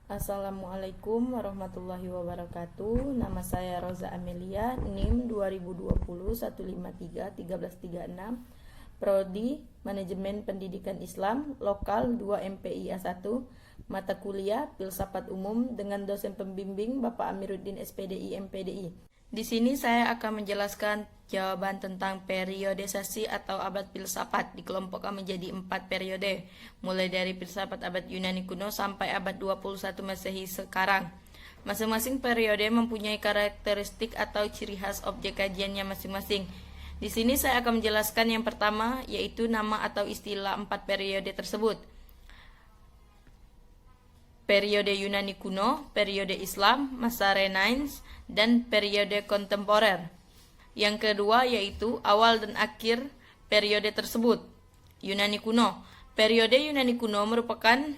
Assalamualaikum warahmatullahi wabarakatuh. Nama saya Roza Amelia, NIM 2020 153 1336, Prodi Manajemen Pendidikan Islam, Lokal 2 MPIA 1, mata kuliah Filsafat Umum dengan dosen pembimbing Bapak Amiruddin SPDI MPDI. Di sini saya akan menjelaskan jawaban tentang periodisasi atau abad filsafat. Dikelompokkan menjadi 4 periode, mulai dari filsafat abad Yunani kuno sampai abad 21 Masehi sekarang. Masing-masing periode mempunyai karakteristik atau ciri khas objek kajiannya masing-masing. Di sini saya akan menjelaskan yang pertama, yaitu nama atau istilah 4 periode tersebut. Periode Yunani kuno, periode Islam, masa Renaissance, dan periode kontemporer. Yang kedua yaitu awal dan akhir periode tersebut. Yunani kuno. Periode Yunani kuno merupakan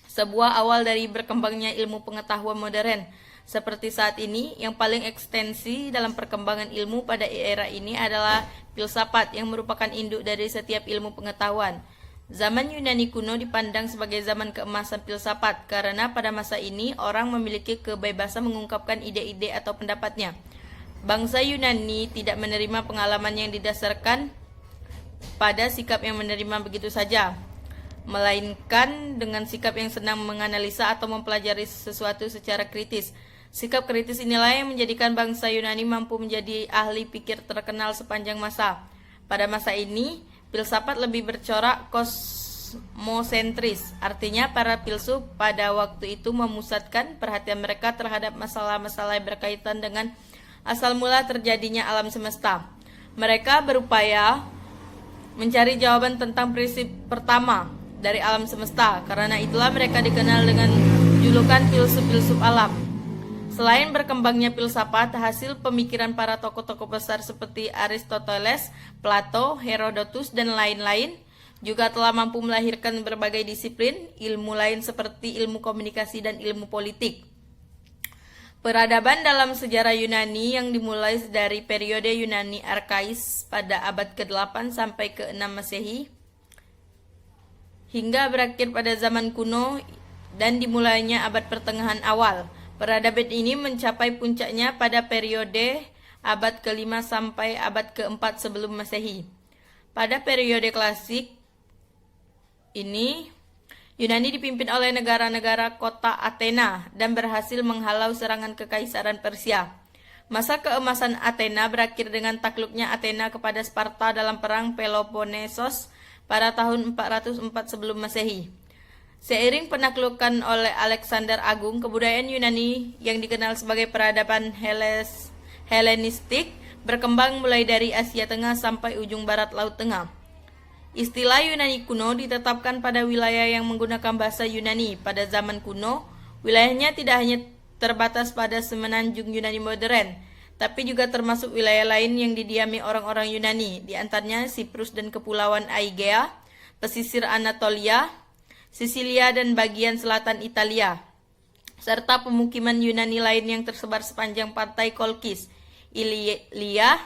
sebuah awal dari berkembangnya ilmu pengetahuan modern. Seperti saat ini, yang paling ekstensi dalam perkembangan ilmu pada era ini adalah filsafat yang merupakan induk dari setiap ilmu pengetahuan. Zaman Yunani kuno dipandang sebagai zaman keemasan filsafat karena pada masa ini orang memiliki kebebasan mengungkapkan ide-ide atau pendapatnya. Bangsa Yunani tidak menerima pengalaman yang didasarkan pada sikap yang menerima begitu saja, melainkan dengan sikap yang senang menganalisa atau mempelajari sesuatu secara kritis. Sikap kritis inilah yang menjadikan bangsa Yunani mampu menjadi ahli pikir terkenal sepanjang masa. Pada masa ini, filsafat lebih bercorak kosmosentris, artinya para filsuf pada waktu itu memusatkan perhatian mereka terhadap masalah-masalah yang berkaitan dengan asal mula terjadinya alam semesta. Mereka berupaya mencari jawaban tentang prinsip pertama dari alam semesta, karena itulah mereka dikenal dengan julukan filsuf-filsuf alam. Selain berkembangnya filsafat, hasil pemikiran para tokoh-tokoh besar seperti Aristoteles, Plato, Herodotus, dan lain-lain juga telah mampu melahirkan berbagai disiplin ilmu lain seperti ilmu komunikasi dan ilmu politik. Peradaban dalam sejarah Yunani yang dimulai dari periode Yunani Arkais pada abad ke-8 sampai ke-6 Masehi hingga berakhir pada zaman kuno dan dimulainya abad pertengahan awal. Peradaban ini mencapai puncaknya pada periode abad ke-5 sampai abad ke-4 sebelum Masehi. Pada periode klasik ini, Yunani dipimpin oleh negara-negara kota Athena dan berhasil menghalau serangan kekaisaran Persia. Masa keemasan Athena berakhir dengan takluknya Athena kepada Sparta dalam perang Peloponnesos pada tahun 404 sebelum Masehi. Seiring penaklukan oleh Alexander Agung, kebudayaan Yunani yang dikenal sebagai peradaban Helenistik berkembang mulai dari Asia Tengah sampai ujung barat Laut Tengah. Istilah Yunani kuno ditetapkan pada wilayah yang menggunakan bahasa Yunani. Pada zaman kuno, wilayahnya tidak hanya terbatas pada semenanjung Yunani modern, tapi juga termasuk wilayah lain yang didiami orang-orang Yunani, di antaranya Siprus dan Kepulauan Aegea, pesisir Anatolia, Sisilia dan bagian selatan Italia, serta pemukiman Yunani lain yang tersebar sepanjang pantai Kolkis, Ilia,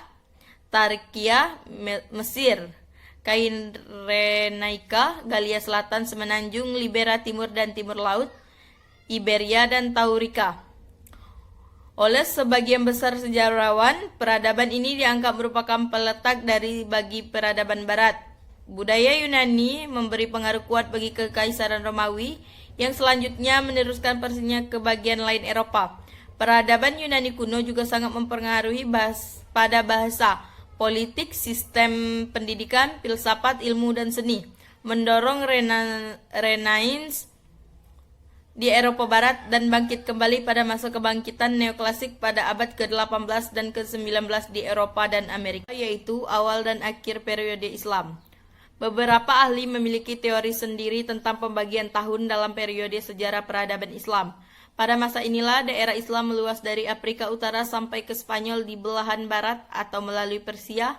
Tarikia, Mesir, Kyrenaika, Galia Selatan, Semenanjung, Libera Timur dan Timur Laut, Iberia dan Taurika. Oleh sebagian besar sejarawan, peradaban ini dianggap merupakan peletak dari bagi peradaban Barat. Budaya Yunani memberi pengaruh kuat bagi Kekaisaran Romawi yang selanjutnya meneruskan persisnya ke bagian lain Eropa. Peradaban Yunani kuno juga sangat mempengaruhi pada bahasa, politik, sistem pendidikan, filsafat, ilmu, dan seni, mendorong Renaissance di Eropa Barat dan bangkit kembali pada masa kebangkitan neoklasik pada abad ke-18 dan ke-19 di Eropa dan Amerika, yaitu awal dan akhir periode Islam. Beberapa ahli memiliki teori sendiri tentang pembagian tahun dalam periode sejarah peradaban Islam. Pada masa inilah daerah Islam meluas dari Afrika Utara sampai ke Spanyol di belahan barat atau melalui Persia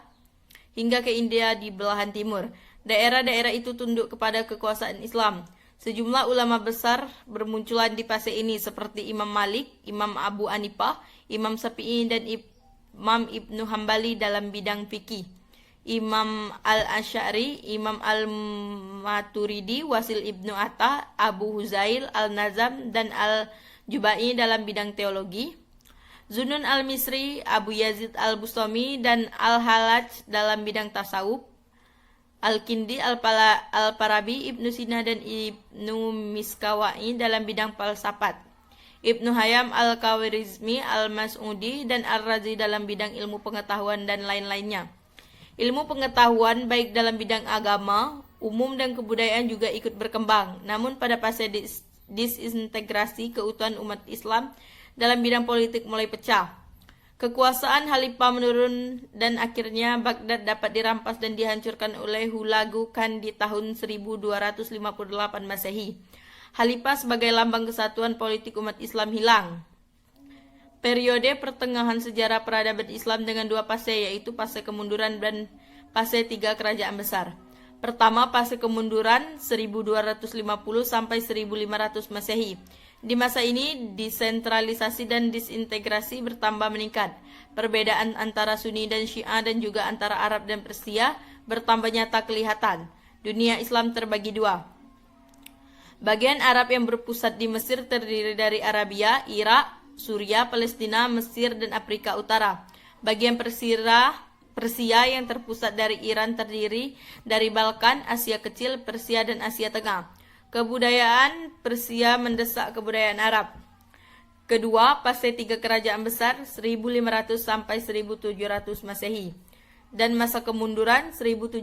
hingga ke India di belahan timur. Daerah-daerah itu tunduk kepada kekuasaan Islam. Sejumlah ulama besar bermunculan di fase ini seperti Imam Malik, Imam Abu Hanifah, Imam Syafi'i dan Imam Ibnu Hambali dalam bidang fikih. Imam Al-Asy'ari, Imam Al-Maturidi, Wasil Ibnu Atta, Abu Huzail, Al-Nazam, dan Al-Jubai dalam bidang teologi, Zunun Al-Misri, Abu Yazid Al-Bustami, dan Al-Halaj dalam bidang tasawuf, Al-Kindi, Al-Farabi, Ibnu Sina, dan Ibnu Miskawai dalam bidang falsafat, Ibnu Hayam Al-Kawirizmi, Al-Mas'udi, dan Al-Razi dalam bidang ilmu pengetahuan dan lain-lainnya. Ilmu pengetahuan baik dalam bidang agama, umum, dan kebudayaan juga ikut berkembang. Namun pada fase disintegrasi keutuhan umat Islam dalam bidang politik mulai pecah. Kekuasaan Khalifah menurun dan akhirnya Baghdad dapat dirampas dan dihancurkan oleh Hulagu Khan di tahun 1258 Masehi. Khalifah sebagai lambang kesatuan politik umat Islam hilang. Periode pertengahan sejarah peradaban Islam dengan dua fase, yaitu fase kemunduran dan fase tiga kerajaan besar. Pertama, fase kemunduran 1250 sampai 1500 Masehi. Di masa ini, desentralisasi dan disintegrasi bertambah meningkat. Perbedaan antara Sunni dan Syiah dan juga antara Arab dan Persia bertambah nyata kelihatan. Dunia Islam terbagi dua. Bagian Arab yang berpusat di Mesir terdiri dari Arabia, Irak, Suriah, Palestina, Mesir, dan Afrika Utara. Bagian Persia yang terpusat dari Iran terdiri dari Balkan, Asia Kecil, Persia, dan Asia Tengah. Kebudayaan Persia mendesak kebudayaan Arab. Kedua, fase tiga kerajaan besar 1500 sampai 1700 Masehi. Dan masa kemunduran 1700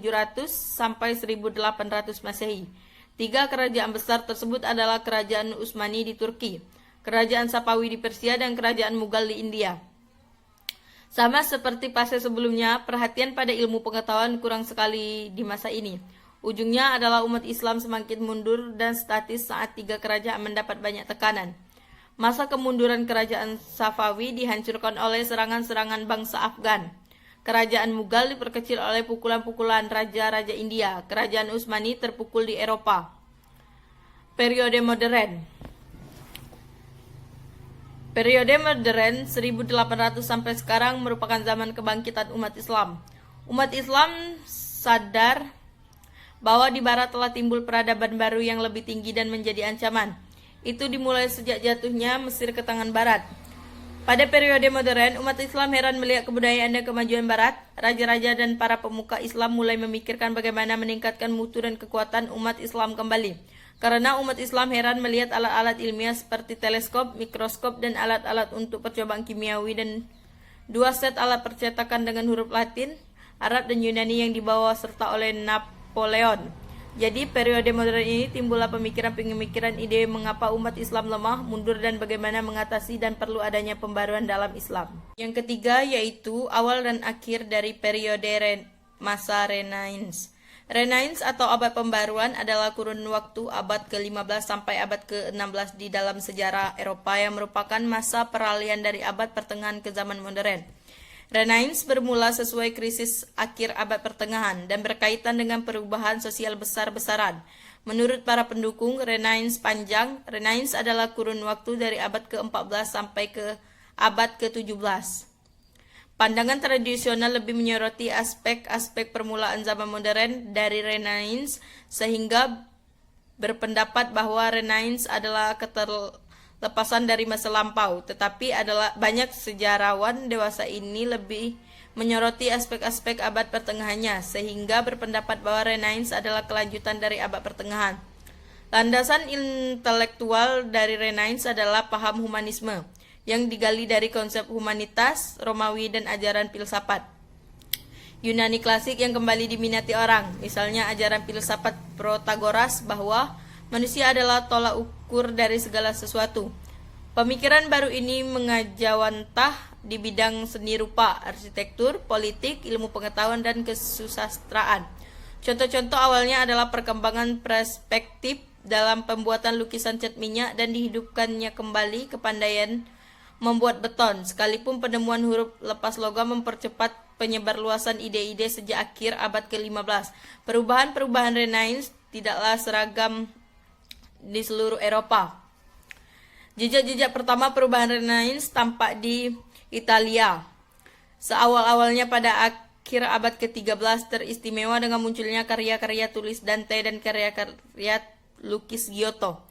sampai 1800 Masehi. Tiga kerajaan besar tersebut adalah Kerajaan Utsmani di Turki, Kerajaan Safawi di Persia, dan Kerajaan Mughal di India. Sama seperti fase sebelumnya, perhatian pada ilmu pengetahuan kurang sekali di masa ini. Ujungnya adalah umat Islam semakin mundur dan statis saat tiga kerajaan mendapat banyak tekanan. Masa kemunduran Kerajaan Safawi dihancurkan oleh serangan-serangan bangsa Afgan. Kerajaan Mughal diperkecil oleh pukulan-pukulan raja-raja India. Kerajaan Utsmani terpukul di Eropa. Periode modern. Periode modern 1800 sampai sekarang merupakan zaman kebangkitan umat Islam. Umat Islam sadar bahwa di barat telah timbul peradaban baru yang lebih tinggi dan menjadi ancaman. Itu dimulai sejak jatuhnya Mesir ke tangan barat. Pada periode modern, umat Islam heran melihat kebudayaan dan kemajuan barat. Raja-raja dan para pemuka Islam mulai memikirkan bagaimana meningkatkan mutu dan kekuatan umat Islam kembali. Karena umat Islam heran melihat alat-alat ilmiah seperti teleskop, mikroskop, dan alat-alat untuk percobaan kimiawi dan dua set alat percetakan dengan huruf Latin, Arab, dan Yunani yang dibawa serta oleh Napoleon. Jadi periode modern ini timbullah pemikiran-pemikiran ide mengapa umat Islam lemah, mundur, dan bagaimana mengatasi dan perlu adanya pembaruan dalam Islam. Yang ketiga yaitu awal dan akhir dari periode masa Renaissance. Renaissance atau abad pembaruan adalah kurun waktu abad ke-15 sampai abad ke-16 di dalam sejarah Eropa yang merupakan masa peralihan dari abad pertengahan ke zaman modern. Renaissance bermula sesuai krisis akhir abad pertengahan dan berkaitan dengan perubahan sosial besar-besaran. Menurut para pendukung Renaissance panjang, Renaissance adalah kurun waktu dari abad ke-14 sampai ke abad ke-17. Pandangan tradisional lebih menyoroti aspek-aspek permulaan zaman modern dari Renaissance sehingga berpendapat bahwa Renaissance adalah keterlepasan dari masa lampau, tetapi adalah banyak sejarawan dewasa ini lebih menyoroti aspek-aspek abad pertengahannya sehingga berpendapat bahwa Renaissance adalah kelanjutan dari abad pertengahan. Landasan intelektual dari Renaissance adalah paham humanisme yang digali dari konsep humanitas Romawi dan ajaran filsafat Yunani klasik yang kembali diminati orang. Misalnya ajaran filsafat Protagoras bahwa manusia adalah tolak ukur dari segala sesuatu. Pemikiran baru ini mengajawantah di bidang seni rupa, arsitektur, politik, ilmu pengetahuan, dan kesusastraan. Contoh-contoh awalnya adalah perkembangan perspektif dalam pembuatan lukisan cat minyak dan dihidupkannya kembali kepandaian membuat beton, sekalipun penemuan huruf lepas logam mempercepat penyebarluasan ide-ide sejak akhir abad ke-15. Perubahan-perubahan Renaissance tidaklah seragam di seluruh Eropa. Jejak-jejak pertama perubahan Renaissance tampak di Italia. Seawal-awalnya pada akhir abad ke-13 teristimewa dengan munculnya karya-karya tulis Dante dan karya-karya lukis Giotto.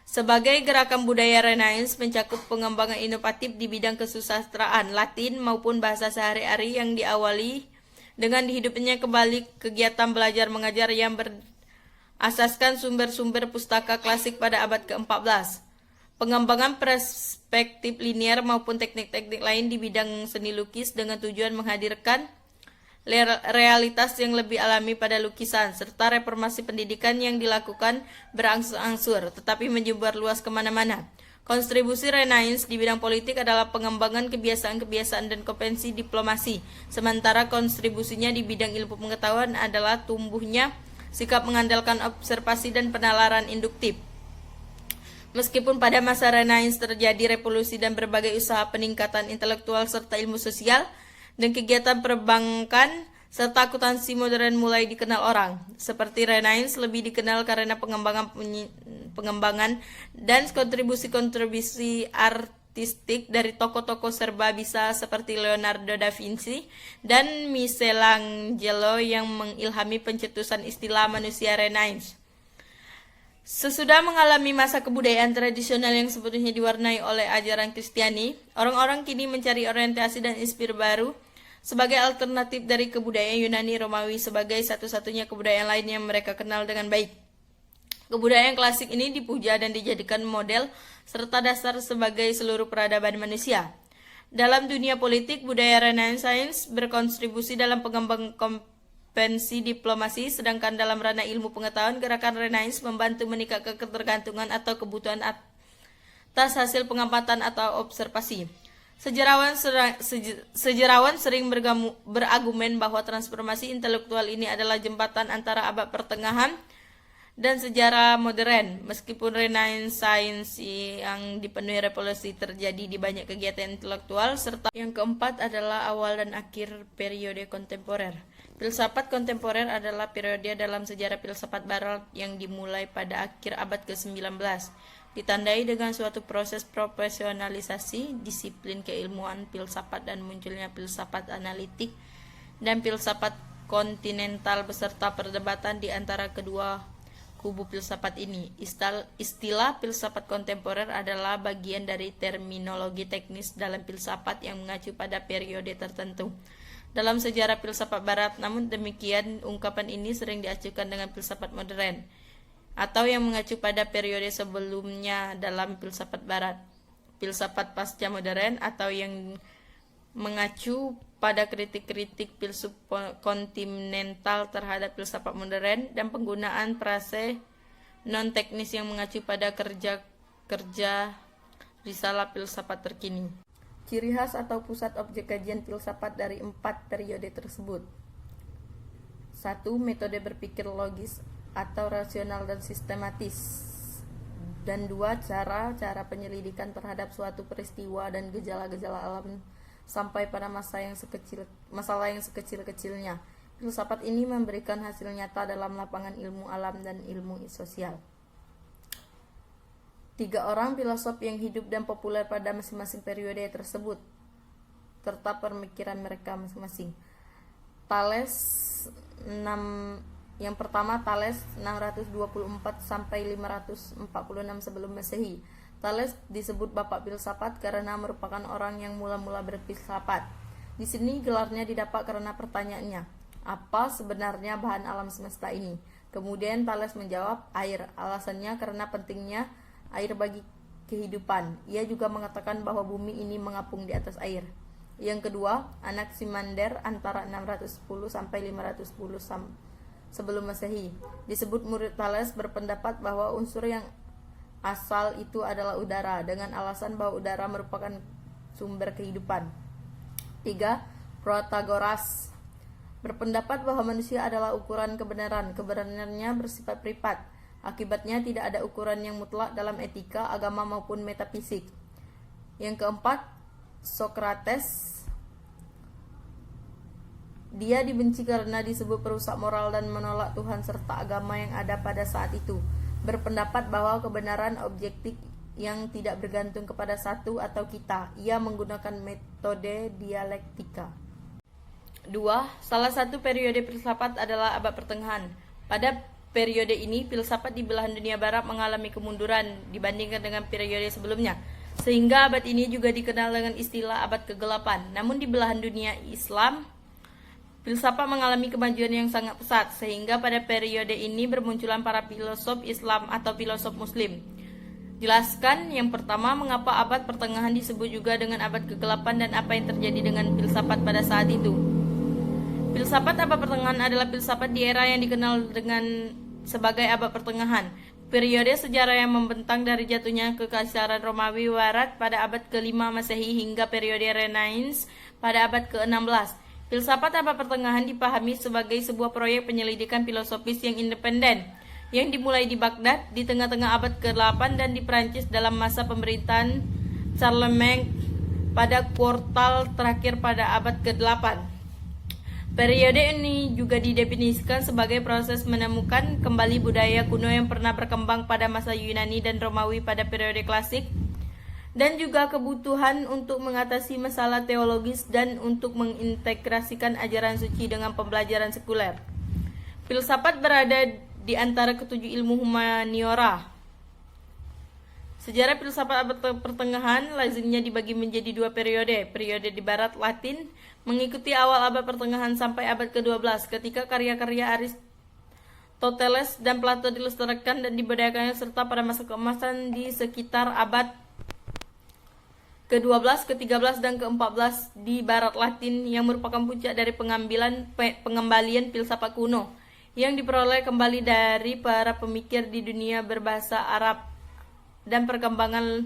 Sebagai gerakan budaya Renaissance mencakup pengembangan inovatif di bidang kesusastraan Latin maupun bahasa sehari-hari yang diawali dengan dihidupnya kembali kegiatan belajar mengajar yang berasaskan sumber-sumber pustaka klasik pada abad ke-14. Pengembangan perspektif linear maupun teknik-teknik lain di bidang seni lukis dengan tujuan menghadirkan realitas yang lebih alami pada lukisan, serta reformasi pendidikan yang dilakukan berangsur-angsur, tetapi menyebar luas kemana-mana. Kontribusi Renaissance di bidang politik adalah pengembangan kebiasaan-kebiasaan dan konvensi diplomasi, sementara kontribusinya di bidang ilmu pengetahuan adalah tumbuhnya sikap mengandalkan observasi dan penalaran induktif. Meskipun pada masa Renaissance terjadi revolusi dan berbagai usaha peningkatan intelektual serta ilmu sosial, dan kegiatan perbankan serta akuntansi modern mulai dikenal orang. Seperti Renaissance lebih dikenal karena pengembangan dan kontribusi-kontribusi artistik dari tokoh-tokoh serba bisa seperti Leonardo da Vinci dan Michelangelo yang mengilhami pencetusan istilah manusia Renaissance. Sesudah mengalami masa kebudayaan tradisional yang sebetulnya diwarnai oleh ajaran Kristiani, orang-orang kini mencari orientasi dan inspirasi baru sebagai alternatif dari kebudayaan Yunani Romawi sebagai satu-satunya kebudayaan lain yang mereka kenal dengan baik. Kebudayaan klasik ini dipuja dan dijadikan model serta dasar sebagai seluruh peradaban manusia. Dalam dunia politik, budaya Renaissance berkontribusi dalam pengembangan konvensi diplomasi, sedangkan dalam ranah ilmu pengetahuan, gerakan Renaissance membantu meningkatkan ketergantungan atau kebutuhan atas hasil pengamatan atau observasi. Sejarawan sering berargumen bahwa transformasi intelektual ini adalah jembatan antara abad pertengahan dan sejarah modern. Meskipun Renaissance yang dipenuhi revolusi terjadi di banyak kegiatan intelektual, serta yang keempat adalah awal dan akhir periode kontemporer. Filsafat kontemporer adalah periode dalam sejarah filsafat barat yang dimulai pada akhir abad ke-19. Ditandai dengan suatu proses profesionalisasi disiplin keilmuan filsafat dan munculnya filsafat analitik dan filsafat kontinental beserta perdebatan di antara kedua kubu filsafat ini. Istilah filsafat kontemporer adalah bagian dari terminologi teknis dalam filsafat yang mengacu pada periode tertentu dalam sejarah filsafat barat. Namun demikian, ungkapan ini sering diacukan dengan filsafat modern atau yang mengacu pada periode sebelumnya dalam filsafat barat, filsafat pasca modern, atau yang mengacu pada kritik-kritik filsuf kontinental terhadap filsafat modern, dan penggunaan frase non-teknis yang mengacu pada kerja-kerja risalah filsafat terkini. Ciri khas atau pusat objek kajian filsafat dari 4 periode tersebut. 1. Metode berpikir logis atau rasional dan sistematis. Dan 2. Cara penyelidikan terhadap suatu peristiwa dan gejala-gejala alam sampai pada masalah yang sekecil-kecilnya. Filsafat ini memberikan hasil nyata dalam lapangan ilmu alam dan ilmu sosial. 3 orang filosof yang hidup dan populer pada masing-masing periode tersebut, serta pemikiran mereka masing-masing. Yang pertama, Thales 624 sampai 546 sebelum Masehi. Thales disebut bapak filsafat karena merupakan orang yang mula-mula berfilsafat. Di sini gelarnya didapat karena pertanyaannya, apa sebenarnya bahan alam semesta ini? Kemudian Thales menjawab, air. Alasannya karena pentingnya air bagi kehidupan. Ia juga mengatakan bahwa bumi ini mengapung di atas air. Yang kedua, Anaximander antara 610 sampai 510 sebelum Masehi. Disebut murid Thales berpendapat bahwa unsur yang asal itu adalah udara, dengan alasan bahwa udara merupakan sumber kehidupan. 3. Protagoras berpendapat bahwa manusia adalah ukuran kebenaran. Kebenarannya bersifat privat. Akibatnya tidak ada ukuran yang mutlak dalam etika, agama maupun metafisik. Yang keempat, Socrates. Dia dibenci karena disebut perusak moral dan menolak Tuhan serta agama yang ada pada saat itu. Berpendapat bahwa kebenaran objektif yang tidak bergantung kepada satu atau kita. Ia menggunakan metode dialektika. Salah satu periode filsafat adalah abad pertengahan. Pada periode ini, filsafat di belahan dunia barat mengalami kemunduran dibandingkan dengan periode sebelumnya, sehingga abad ini juga dikenal dengan istilah abad kegelapan. Namun di belahan dunia Islam, filsafat mengalami kemajuan yang sangat pesat, sehingga pada periode ini bermunculan para filosof Islam atau filosof Muslim. Jelaskan yang pertama, mengapa abad pertengahan disebut juga dengan abad kegelapan dan apa yang terjadi dengan filsafat pada saat itu. Filsafat abad pertengahan adalah filsafat di era yang dikenal dengan sebagai abad pertengahan. Periode sejarah yang membentang dari jatuhnya kekaisaran Romawi Barat pada abad ke-5 Masehi hingga periode Renaissance pada abad ke-16. Filsafat abad pertengahan dipahami sebagai sebuah proyek penyelidikan filosofis yang independen yang dimulai di Baghdad di tengah-tengah abad ke-8 dan di Prancis dalam masa pemerintahan Charlemagne pada kuartal terakhir pada abad ke-8. Periode ini juga didefinisikan sebagai proses menemukan kembali budaya kuno yang pernah berkembang pada masa Yunani dan Romawi pada periode klasik, dan juga kebutuhan untuk mengatasi masalah teologis dan untuk mengintegrasikan ajaran suci dengan pembelajaran sekuler. Filsafat berada di antara ketujuh ilmu humaniora. Sejarah filsafat abad pertengahan lazimnya dibagi menjadi dua periode. Periode di barat Latin mengikuti awal abad pertengahan sampai abad ke-12 ketika karya-karya Aristoteles dan Plato dilestarikan dan diberdayakan, serta pada masa keemasan di sekitar abad ke-12, ke-13, dan ke-14 di barat Latin yang merupakan puncak dari pengembalian filsafat kuno yang diperoleh kembali dari para pemikir di dunia berbahasa Arab dan perkembangan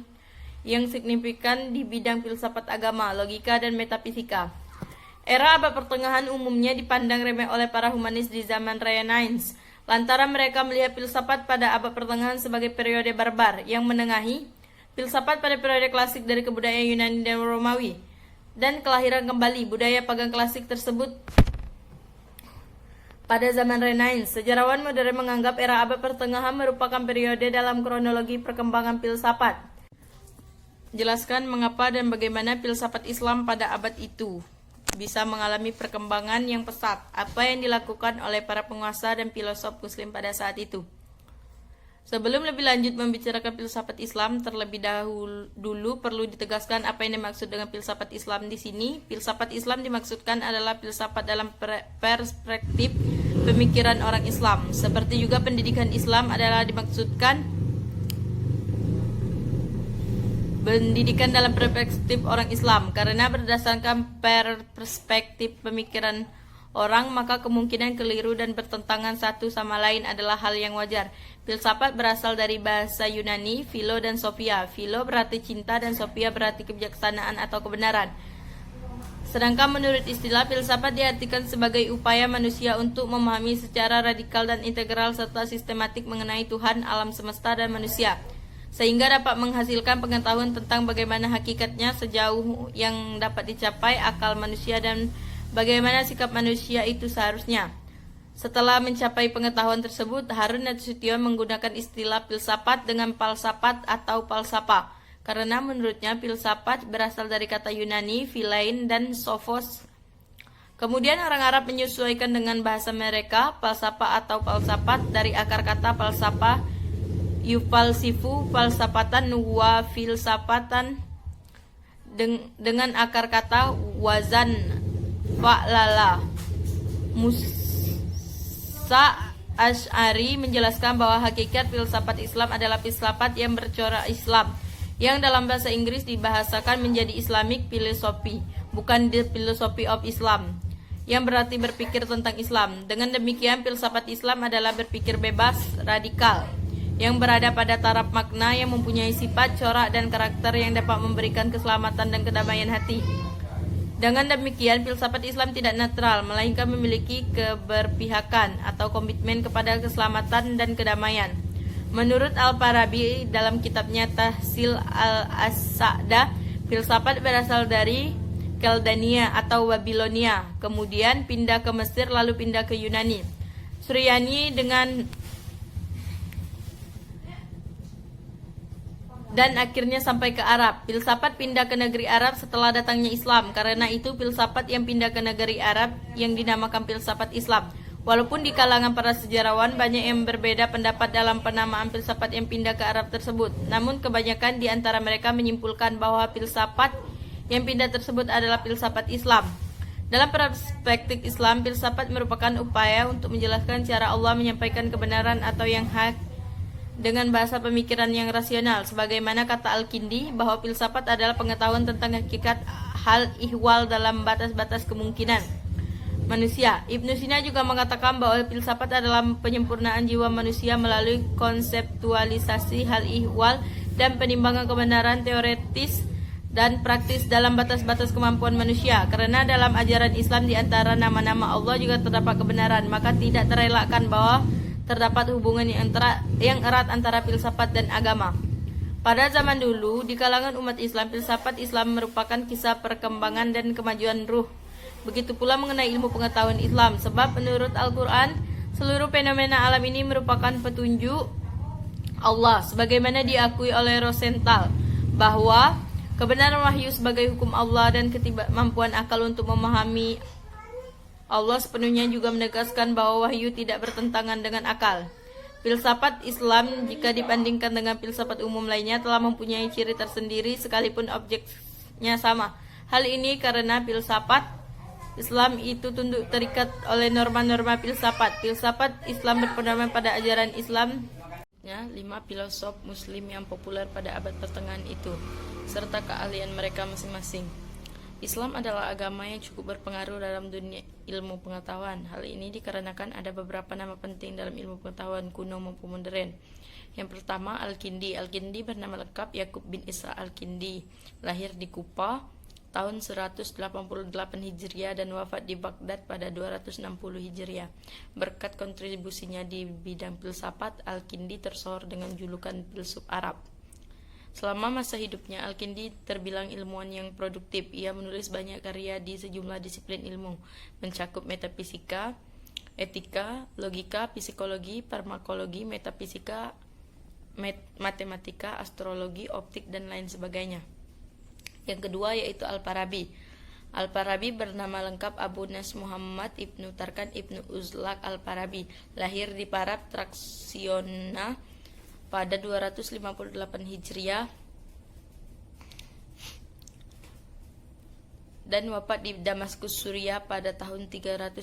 yang signifikan di bidang filsafat agama, logika, dan metafisika. Era abad pertengahan umumnya dipandang remeh oleh para humanis di zaman Renaissance, lantaran mereka melihat filsafat pada abad pertengahan sebagai periode barbar yang menengahi filsafat pada periode klasik dari kebudayaan Yunani dan Romawi, dan kelahiran kembali budaya pagan klasik tersebut pada zaman Renaissance. Sejarawan modern menganggap era abad pertengahan merupakan periode dalam kronologi perkembangan filsafat. Jelaskan mengapa dan bagaimana filsafat Islam pada abad itu bisa mengalami perkembangan yang pesat. Apa yang dilakukan oleh para penguasa dan filosof Muslim pada saat itu. Sebelum lebih lanjut membicarakan filsafat Islam, terlebih dulu perlu ditegaskan apa yang dimaksud dengan filsafat Islam di sini. Filsafat Islam dimaksudkan adalah filsafat dalam perspektif pemikiran orang Islam. Seperti juga pendidikan Islam adalah dimaksudkan pendidikan dalam perspektif orang Islam. Karena berdasarkan perspektif pemikiran orang, maka kemungkinan keliru dan bertentangan satu sama lain adalah hal yang wajar. Filsafat berasal dari bahasa Yunani, philo dan sophia. Philo berarti cinta dan sophia berarti kebijaksanaan atau kebenaran. Sedangkan menurut istilah, filsafat diartikan sebagai upaya manusia untuk memahami secara radikal dan integral serta sistematik mengenai Tuhan, alam semesta, dan manusia, sehingga dapat menghasilkan pengetahuan tentang bagaimana hakikatnya sejauh yang dapat dicapai akal manusia dan bagaimana sikap manusia itu seharusnya. Setelah mencapai pengetahuan tersebut, Harun Nasution menggunakan istilah filsafat dengan falsafat atau falsafa, karena menurutnya filsafat berasal dari kata Yunani, philein dan sophos. Kemudian orang Arab menyesuaikan dengan bahasa mereka falsafa atau falsafat dari akar kata falsafa, yufalsifu, falsafatan, wa filsafatan, dengan akar kata wazan, fa'lala. Musa Asy'ari menjelaskan bahwa hakikat filsafat Islam adalah filsafat yang bercorak Islam, yang dalam bahasa Inggris dibahasakan menjadi Islamic philosophy, bukan the philosophy of Islam, yang berarti berpikir tentang Islam. Dengan demikian, filsafat Islam adalah berpikir bebas, radikal, yang berada pada taraf makna, yang mempunyai sifat, corak, dan karakter yang dapat memberikan keselamatan dan kedamaian hati. Dengan demikian, filsafat Islam tidak netral, melainkan memiliki keberpihakan atau komitmen kepada keselamatan dan kedamaian. Menurut Al-Farabi dalam kitabnya Tahsil al-As-Sa'dah, filsafat berasal dari Keldania atau Babilonia, kemudian pindah ke Mesir, lalu pindah ke Yunani. Suryani dengan dan akhirnya sampai ke Arab. Filsafat pindah ke negeri Arab setelah datangnya Islam. Karena itu filsafat yang pindah ke negeri Arab yang dinamakan filsafat Islam. Walaupun di kalangan para sejarawan banyak yang berbeda pendapat dalam penamaan filsafat yang pindah ke Arab tersebut. Namun kebanyakan di antara mereka menyimpulkan bahwa filsafat yang pindah tersebut adalah filsafat Islam. Dalam perspektif Islam, filsafat merupakan upaya untuk menjelaskan cara Allah menyampaikan kebenaran atau yang hak dengan bahasa pemikiran yang rasional. Sebagaimana kata Al-Kindi bahwa filsafat adalah pengetahuan tentang hakikat hal ihwal dalam batas-batas kemungkinan manusia. Ibnu Sina juga mengatakan bahwa filsafat adalah penyempurnaan jiwa manusia melalui konseptualisasi hal ihwal dan penimbangan kebenaran teoretis dan praktis dalam batas-batas kemampuan manusia. Karena dalam ajaran Islam di antara nama-nama Allah juga terdapat kebenaran, maka tidak terelakkan bahwa terdapat hubungan yang erat antara filsafat dan agama. Pada zaman dulu, di kalangan umat Islam, filsafat Islam merupakan kisah perkembangan dan kemajuan ruh. Begitu pula mengenai ilmu pengetahuan Islam, sebab menurut Al-Quran, seluruh fenomena alam ini merupakan petunjuk Allah, sebagaimana diakui oleh Rosenthal, bahwa kebenaran wahyu sebagai hukum Allah dan ketidakmampuan akal untuk memahami Allah sepenuhnya juga menegaskan bahwa wahyu tidak bertentangan dengan akal. Filsafat Islam jika dibandingkan dengan filsafat umum lainnya telah mempunyai ciri tersendiri sekalipun objeknya sama. Hal ini karena filsafat Islam itu tunduk terikat oleh norma-norma filsafat. Filsafat Islam berpedoman pada ajaran Islam. 5 filosof muslim yang populer pada abad pertengahan itu, serta keahlian mereka masing-masing. Islam adalah agama yang cukup berpengaruh dalam dunia ilmu pengetahuan. Hal ini dikarenakan ada beberapa nama penting dalam ilmu pengetahuan kuno maupun modern. Yang pertama, Al-Kindi. Al-Kindi bernama lengkap Yakub bin Isa Al-Kindi. Lahir di Kufa tahun 188 Hijriah dan wafat di Baghdad pada 260 Hijriah. Berkat kontribusinya di bidang filsafat, Al-Kindi tersohor dengan julukan filsuf Arab. Selama masa hidupnya, Al-Kindi terbilang ilmuwan yang produktif. Ia menulis banyak karya di sejumlah disiplin ilmu, mencakup metafisika, etika, logika, psikologi, farmakologi, metafisika, matematika, astrologi, optik, dan lain sebagainya. Yang kedua yaitu Al-Farabi. Al-Farabi bernama lengkap Abu Nas Muhammad Ibnu Tarkan Ibnu Uzlaq Al-Farabi. Lahir di Parab, Traksiona pada 258 Hijriah dan wafat di Damaskus, Suriah pada tahun 339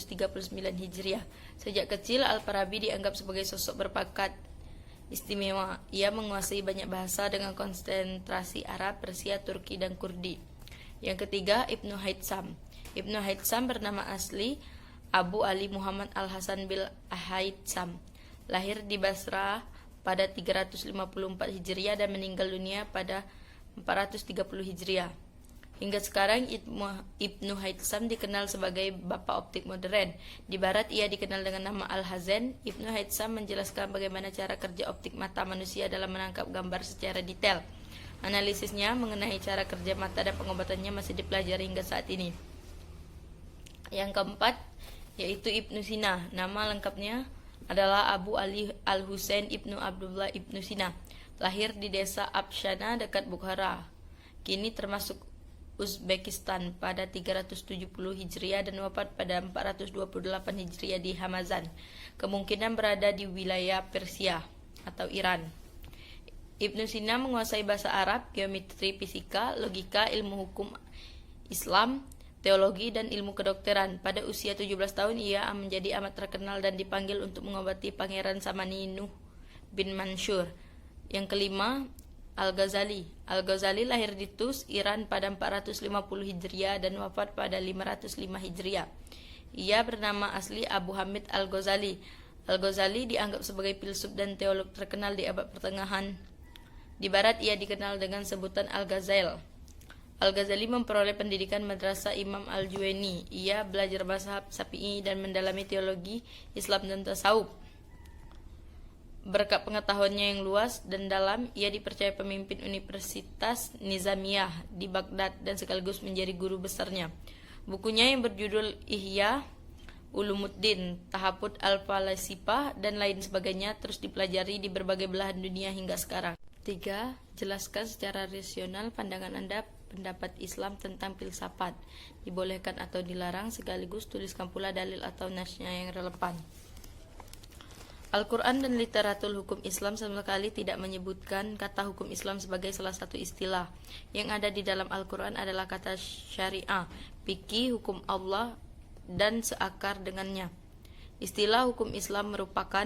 Hijriah. Sejak kecil, Al-Farabi dianggap sebagai sosok berbakat istimewa. Ia menguasai banyak bahasa dengan konsentrasi Arab, Persia, Turki, dan Kurdi. Yang ketiga, Ibnu Haytham. Ibnu Haytham bernama asli Abu Ali Muhammad Al-Hasan bil Haytham. Lahir di Basra pada 354 Hijriah dan meninggal dunia pada 430 Hijriah. Hingga sekarang Ibnu Haytham dikenal sebagai Bapak Optik Modern. Di Barat ia dikenal dengan nama Al-Hazen. Ibnu Haytham menjelaskan bagaimana cara kerja optik mata manusia dalam menangkap gambar secara detail. Analisisnya mengenai cara kerja mata dan pengobatannya masih dipelajari hingga saat ini. Yang keempat yaitu Ibnu Sina. Nama lengkapnya adalah Abu Ali Al-Husain Ibnu Abdullah Ibnu Sina. Lahir di desa Abshana dekat Bukhara, kini termasuk Uzbekistan, pada 370 Hijriah dan wafat pada 428 Hijriah di Hamazan. Kemungkinan berada di wilayah Persia atau Iran. Ibnu Sina menguasai bahasa Arab, geometri, fisika, logika, ilmu hukum Islam, teologi, dan ilmu kedokteran. Pada usia 17 tahun ia menjadi amat terkenal dan dipanggil untuk mengobati Pangeran Samani Nuh bin Mansur. Yang kelima, Al-Ghazali. Al-Ghazali lahir di Tus, Iran pada 450 Hijriah dan wafat pada 505 Hijriah. Ia bernama asli Abu Hamid Al-Ghazali. Al-Ghazali dianggap sebagai filsuf dan teolog terkenal di abad pertengahan. Di Barat ia dikenal dengan sebutan Al-Ghazal. Al-Ghazali memperoleh pendidikan madrasah Imam Al-Juwaini. Ia belajar mazhab Syafi'i dan mendalami teologi Islam dan tasawuf. Berkat pengetahuannya yang luas dan dalam, ia dipercaya pemimpin Universitas Nizamiyah di Baghdad dan sekaligus menjadi guru besarnya. Bukunya yang berjudul Ihya Ulumuddin, Tahafut Al-Falasifah, dan lain sebagainya terus dipelajari di berbagai belahan dunia hingga sekarang. 3. Jelaskan secara rasional pandangan Anda pendapat Islam tentang filsafat. Dibolehkan atau dilarang, sekaligus tuliskan pula dalil atau nasnya yang relevan. Al-Quran dan literatur hukum Islam sama sekali tidak menyebutkan kata hukum Islam sebagai salah satu istilah. Yang ada di dalam Al-Quran adalah kata syariah, fikih, hukum Allah, dan seakar dengannya. Istilah hukum Islam merupakan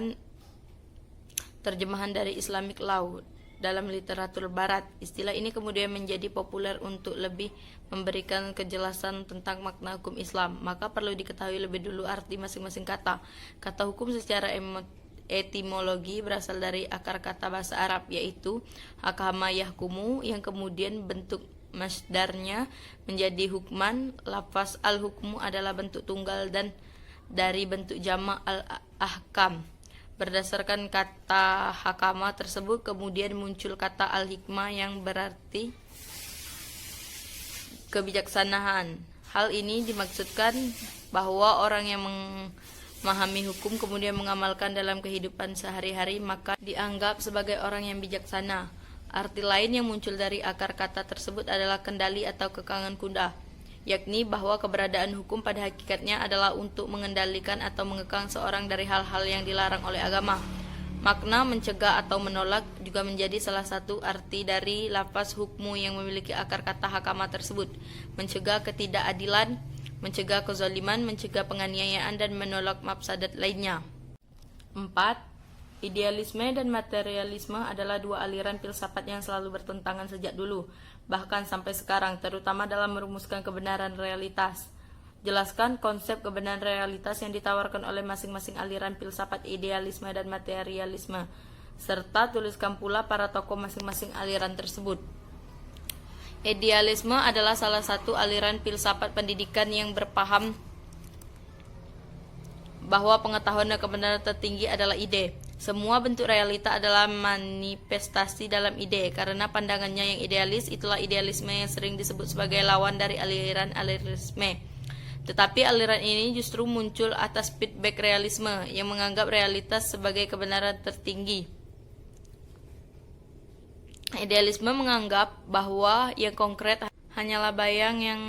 terjemahan dari Islamic law dalam literatur barat. Istilah ini kemudian menjadi populer untuk lebih memberikan kejelasan tentang makna hukum Islam. Maka perlu diketahui lebih dulu arti masing-masing kata. Kata hukum secara etimologi berasal dari akar kata bahasa Arab, yaitu hakama yahkumu, yang kemudian bentuk masdarnya menjadi hukman. Lafaz al-hukmu adalah bentuk tunggal dan dari bentuk jamak al-ahkam. Berdasarkan kata hakama tersebut kemudian muncul kata al-hikmah yang berarti kebijaksanaan. Hal ini dimaksudkan bahwa orang yang memahami hukum kemudian mengamalkan dalam kehidupan sehari-hari maka dianggap sebagai orang yang bijaksana. Arti lain yang muncul dari akar kata tersebut adalah kendali atau kekangan kuda, yakni bahwa keberadaan hukum pada hakikatnya adalah untuk mengendalikan atau mengekang seorang dari hal-hal yang dilarang oleh agama. Makna mencegah atau menolak juga menjadi salah satu arti dari lafaz hukmu yang memiliki akar kata hakama tersebut. Mencegah ketidakadilan, mencegah kezaliman, mencegah penganiayaan, dan menolak mafsadat lainnya. 4. Idealisme dan materialisme adalah dua aliran filsafat yang selalu bertentangan sejak dulu, bahkan sampai sekarang, terutama dalam merumuskan kebenaran realitas. Jelaskan konsep kebenaran realitas yang ditawarkan oleh masing-masing aliran filsafat idealisme dan materialisme, serta tuliskan pula para tokoh masing-masing aliran tersebut. Idealisme adalah salah satu aliran filsafat pendidikan yang berpaham bahwa pengetahuan dan kebenaran tertinggi adalah ide. Semua bentuk realita adalah manifestasi dalam ide. Karena pandangannya yang idealis, itulah idealisme yang sering disebut sebagai lawan dari aliran alirisme. Tetapi aliran ini justru muncul atas feedback realisme yang menganggap realitas sebagai kebenaran tertinggi. Idealisme menganggap bahwa yang konkret hanyalah bayang yang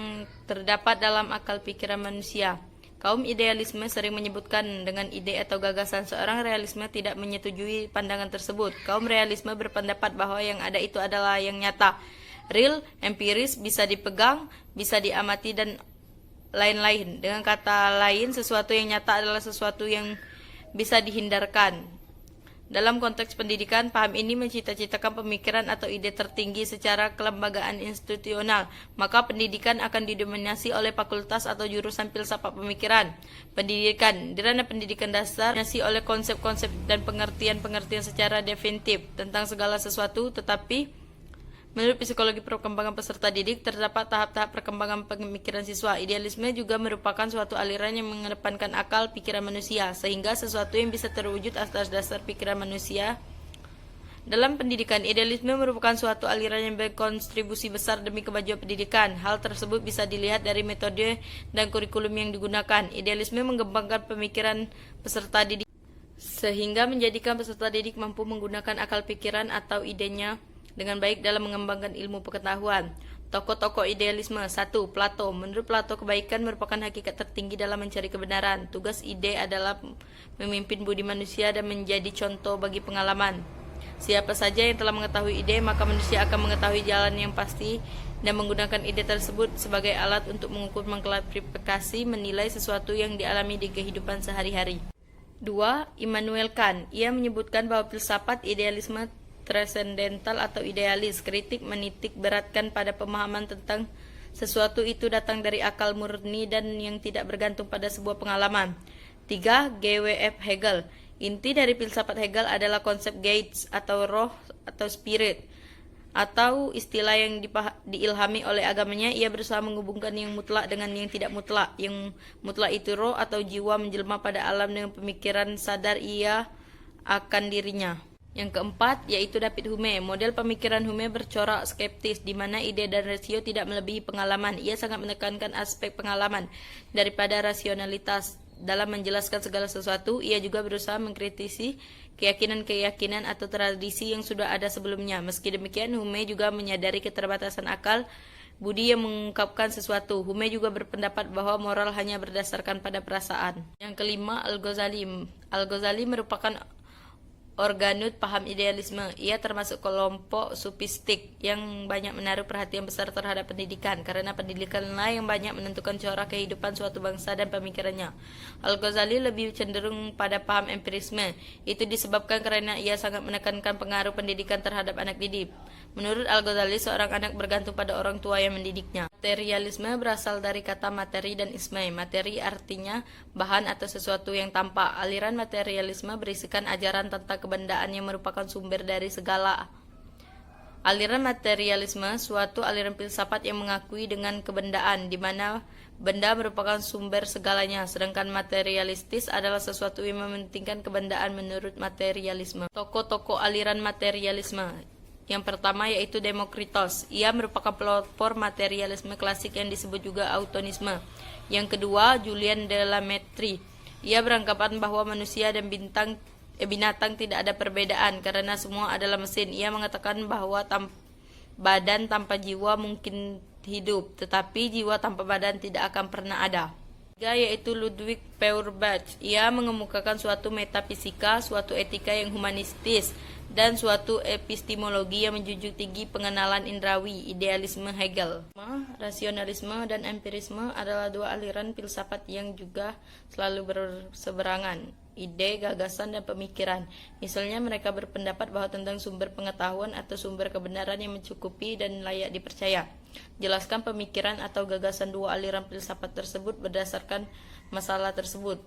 terdapat dalam akal pikiran manusia. Kaum idealisme sering menyebutkan dengan ide atau gagasan. Seorang realisme tidak menyetujui pandangan tersebut. Kaum realisme berpendapat bahwa yang ada itu adalah yang nyata, real, empiris, bisa dipegang, bisa diamati, dan lain-lain. Dengan kata lain, sesuatu yang nyata adalah sesuatu yang bisa dihindarkan. Dalam konteks pendidikan, paham ini mencita-citakan pemikiran atau ide tertinggi secara kelembagaan institusional. Maka pendidikan akan didominasi oleh fakultas atau jurusan filsafat pemikiran. Pendidikan, di ranah pendidikan dasar, didominasi oleh konsep-konsep dan pengertian-pengertian secara definitif tentang segala sesuatu, tetapi menurut psikologi perkembangan peserta didik, terdapat tahap-tahap perkembangan pemikiran siswa. Idealisme juga merupakan suatu aliran yang mengedepankan akal pikiran manusia, sehingga sesuatu yang bisa terwujud atas dasar pikiran manusia. Dalam pendidikan, idealisme merupakan suatu aliran yang berkontribusi besar demi kemajuan pendidikan. Hal tersebut bisa dilihat dari metode dan kurikulum yang digunakan. Idealisme mengembangkan pemikiran peserta didik, sehingga menjadikan peserta didik mampu menggunakan akal pikiran atau idenya dengan baik dalam mengembangkan ilmu pengetahuan. Tokoh-tokoh idealisme. 1. Plato. Menurut Plato, kebaikan merupakan hakikat tertinggi dalam mencari kebenaran. Tugas ide adalah memimpin budi manusia dan menjadi contoh bagi pengalaman. Siapa saja yang telah mengetahui ide, maka manusia akan mengetahui jalan yang pasti dan menggunakan ide tersebut sebagai alat untuk mengukur, mengklarifikasi, menilai sesuatu yang dialami di kehidupan sehari-hari. 2. Immanuel Kant. Ia menyebutkan bahwa filsafat idealisme transendental atau idealis. Kritik menitik beratkan pada pemahaman tentang sesuatu itu datang dari akal murni dan yang tidak bergantung pada sebuah pengalaman. 3. G.W.F. Hegel. Inti dari filsafat Hegel adalah konsep Geist atau roh atau spirit, atau istilah yang diilhami oleh agamanya. Ia berusaha menghubungkan yang mutlak dengan yang tidak mutlak. Yang mutlak itu roh atau jiwa menjelma pada alam dengan pemikiran sadar ia akan dirinya. Yang keempat, yaitu David Hume. Model pemikiran Hume bercorak skeptis, di mana ide dan rasio tidak melebihi pengalaman. Ia sangat menekankan aspek pengalaman daripada rasionalitas dalam menjelaskan segala sesuatu. Ia juga berusaha mengkritisi keyakinan-keyakinan atau tradisi yang sudah ada sebelumnya. Meski demikian, Hume juga menyadari keterbatasan akal budi yang mengungkapkan sesuatu. Hume juga berpendapat bahwa moral hanya berdasarkan pada perasaan. Yang kelima, Al-Ghazali. Al-Ghazali merupakan organut paham idealisme. Ia termasuk kelompok sufistik yang banyak menaruh perhatian besar terhadap pendidikan, karena pendidikanlah yang banyak menentukan corak kehidupan suatu bangsa dan pemikirannya. Al-Ghazali lebih cenderung pada paham empirisme. Itu disebabkan karena ia sangat menekankan pengaruh pendidikan terhadap anak didik. Menurut Al-Ghazali, seorang anak bergantung pada orang tua yang mendidiknya. Materialisme berasal dari kata materi dan isme. Materi artinya bahan atau sesuatu yang tampak. Aliran materialisme berisikan ajaran tentang kebendaan yang merupakan sumber dari segala. Aliran materialisme suatu aliran filsafat yang mengakui dengan kebendaan, di mana benda merupakan sumber segalanya, sedangkan materialistis adalah sesuatu yang mementingkan kebendaan menurut materialisme. Tokoh-tokoh aliran materialisme. Yang pertama yaitu Demokritos. Ia merupakan pelopor materialisme klasik yang disebut juga Autonisme. Yang kedua, Julian de la Mettrie. Ia beranggapan bahwa manusia dan binatang tidak ada perbedaan karena semua adalah mesin. Ia mengatakan bahwa badan tanpa jiwa mungkin hidup, tetapi jiwa tanpa badan tidak akan pernah ada. Ketiga yaitu Ludwig Feuerbach. Ia mengemukakan suatu metafisika, suatu etika yang humanistis, dan suatu epistemologi yang menjunjung tinggi pengenalan indrawi, idealisme Hegel. Rasionalisme dan empirisme adalah dua aliran filsafat yang juga selalu berseberangan, ide, gagasan, dan pemikiran. Misalnya mereka berpendapat bahwa tentang sumber pengetahuan atau sumber kebenaran yang mencukupi dan layak dipercaya. Jelaskan pemikiran atau gagasan dua aliran filsafat tersebut berdasarkan masalah tersebut.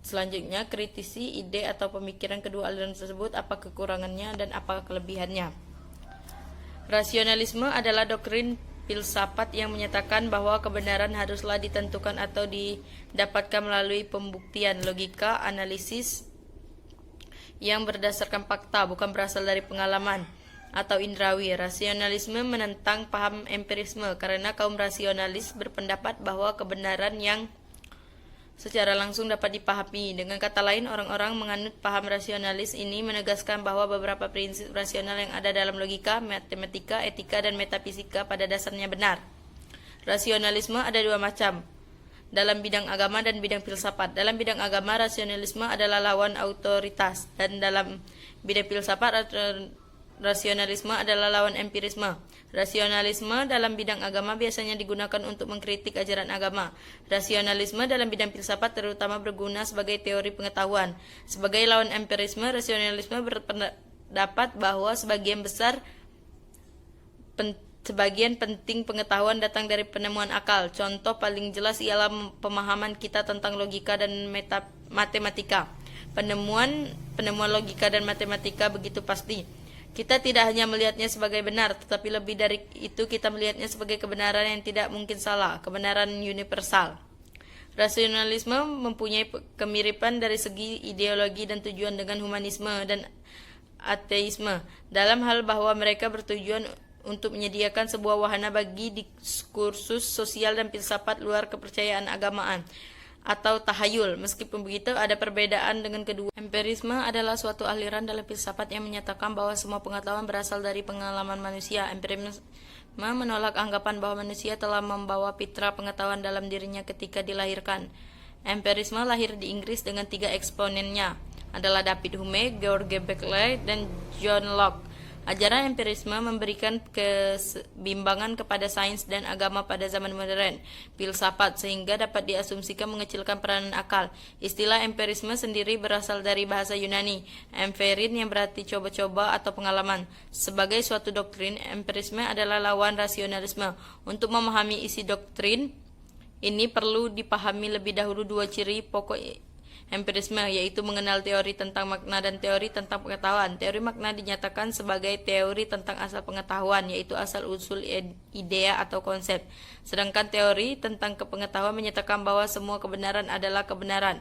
Selanjutnya, kritisi ide atau pemikiran kedua aliran tersebut, apa kekurangannya dan apa kelebihannya. Rasionalisme adalah doktrin filsafat yang menyatakan bahwa kebenaran haruslah ditentukan atau didapatkan melalui pembuktian, logika, analisis yang berdasarkan fakta, bukan berasal dari pengalaman atau indrawi. Rasionalisme menentang paham empirisme karena kaum rasionalis berpendapat bahwa kebenaran yang secara langsung dapat dipahami. Dengan kata lain, orang-orang menganut paham rasionalis ini menegaskan bahwa beberapa prinsip rasional yang ada dalam logika, matematika, etika, dan metafisika pada dasarnya benar. Rasionalisme ada dua macam, dalam bidang agama dan bidang filsafat. Dalam bidang agama, rasionalisme adalah lawan otoritas, dan dalam bidang filsafat, rasionalisme adalah lawan empirisme. Rasionalisme dalam bidang agama biasanya digunakan untuk mengkritik ajaran agama. Rasionalisme dalam bidang filsafat terutama berguna sebagai teori pengetahuan. Sebagai lawan empirisme, rasionalisme berpendapat bahwa sebagian penting pengetahuan datang dari penemuan akal. Contoh paling jelas ialah pemahaman kita tentang logika dan matematika. Penemuan logika dan matematika begitu pasti. Kita tidak hanya melihatnya sebagai benar, tetapi lebih dari itu kita melihatnya sebagai kebenaran yang tidak mungkin salah, kebenaran universal. Rasionalisme mempunyai kemiripan dari segi ideologi dan tujuan dengan humanisme dan ateisme, dalam hal bahwa mereka bertujuan untuk menyediakan sebuah wahana bagi diskursus sosial dan filsafat luar kepercayaan agamaan atau tahayul. Meskipun begitu, ada perbedaan dengan kedua. Empirisme adalah suatu aliran dalam filsafat yang menyatakan bahwa semua pengetahuan berasal dari pengalaman manusia. Empirisme menolak anggapan bahwa manusia telah membawa fitrah pengetahuan dalam dirinya ketika dilahirkan. Empirisme lahir di Inggris dengan 3 eksponennya, adalah David Hume, George Berkeley, dan John Locke. Ajaran empirisme memberikan kebimbangan kepada sains dan agama pada zaman modern filsafat, sehingga dapat diasumsikan mengecilkan peranan akal. Istilah empirisme sendiri berasal dari bahasa Yunani, empirin, yang berarti coba-coba atau pengalaman. Sebagai suatu doktrin, empirisme adalah lawan rasionalisme. Untuk memahami isi doktrin ini perlu dipahami lebih dahulu dua ciri pokok empirisme, yaitu mengenal teori tentang makna dan teori tentang pengetahuan. Teori makna dinyatakan sebagai teori tentang asal pengetahuan, yaitu asal-usul idea atau konsep. Sedangkan teori tentang kepengetahuan menyatakan bahwa semua kebenaran adalah kebenaran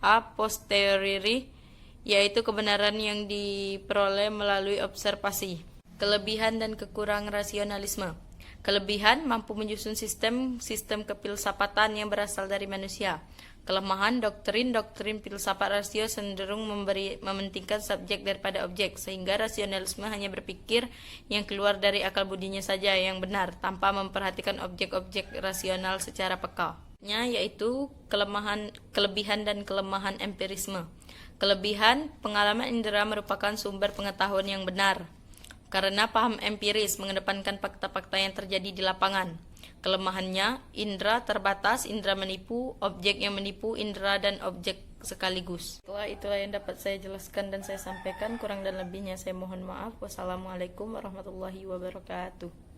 a posteriori, yaitu kebenaran yang diperoleh melalui observasi. Kelebihan dan kekurangan rasionalisme. Kelebihan mampu menyusun sistem kefilsafatan yang berasal dari manusia. Kelemahan doktrin filsafat rasio cenderung mementingkan subjek daripada objek, sehingga rasionalisme hanya berpikir yang keluar dari akal budinya saja yang benar, tanpa memperhatikan objek-objek rasional secara peka. Yaitu kelebihan dan kelemahan empirisme. Kelebihan, pengalaman indera merupakan sumber pengetahuan yang benar, karena paham empiris mengedepankan fakta-fakta yang terjadi di lapangan. Kelemahannya, indera terbatas, indera menipu, objek yang menipu, indera dan objek sekaligus. Itulah yang dapat saya jelaskan dan saya sampaikan. Kurang dan lebihnya saya mohon maaf. Wassalamualaikum warahmatullahi wabarakatuh.